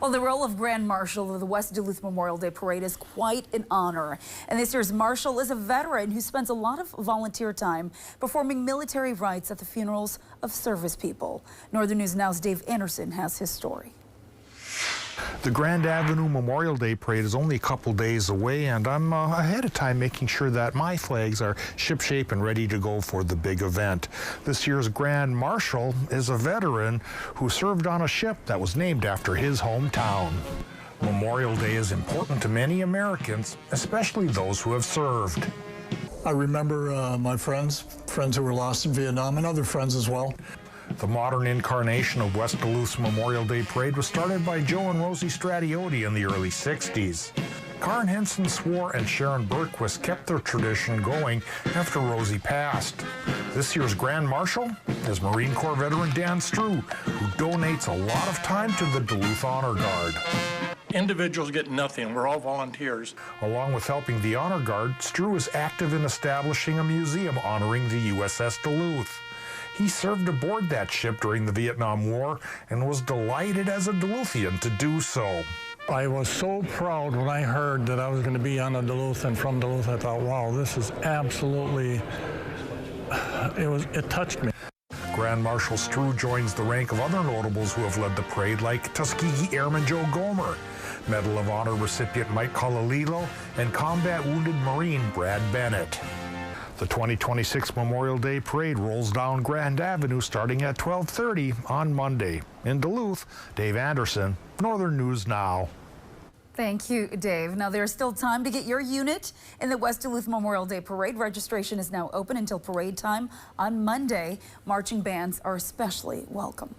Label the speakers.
Speaker 1: Well, the role of Grand Marshal of the West Duluth Memorial Day Parade is quite an honor. And this year's Marshal is a veteran who spends a lot of volunteer time performing military rites at the funerals of service people. Northern News Now's Dave Anderson has his story.
Speaker 2: The Grand Avenue Memorial Day Parade is only a couple days away, and I'm ahead of time making sure that my flags are shipshape and ready to go for the big event. This year's Grand Marshal is a veteran who served on a ship that was named after his hometown. Memorial Day is important to many Americans, especially those who have served.
Speaker 3: I remember my friends who were lost in Vietnam, and other friends as well.
Speaker 2: The modern incarnation of West Duluth's Memorial Day Parade was started by Joe and Rosie Stradiotti in the early 60s. Karen Henson Swore and Sharon Berquist kept their tradition going after Rosie passed. This year's Grand Marshal is Marine Corps veteran Dan Strew, who donates a lot of time to the Duluth Honor Guard.
Speaker 4: Individuals get nothing. We're all volunteers.
Speaker 2: Along with helping the Honor Guard, Strew is active in establishing a museum honoring the USS Duluth. He served aboard that ship during the Vietnam War and was delighted as a Duluthian to do so.
Speaker 3: I was so proud when I heard that I was going to be on a Duluth and from Duluth. I thought, wow, this is absolutely, it touched me.
Speaker 2: Grand Marshal Strew joins the rank of other notables who have led the parade, like Tuskegee Airman Joe Gomer, Medal of Honor recipient Mike Colalilo, and Combat Wounded Marine Brad Bennett. The 2026 Memorial Day Parade rolls down Grand Avenue starting at 12:30 on Monday. In Duluth, Dave Anderson, Northern News Now.
Speaker 1: Thank you, Dave. Now, there's still time to get your unit in the West Duluth Memorial Day Parade. Registration is now open until parade time on Monday. Marching bands are especially welcome.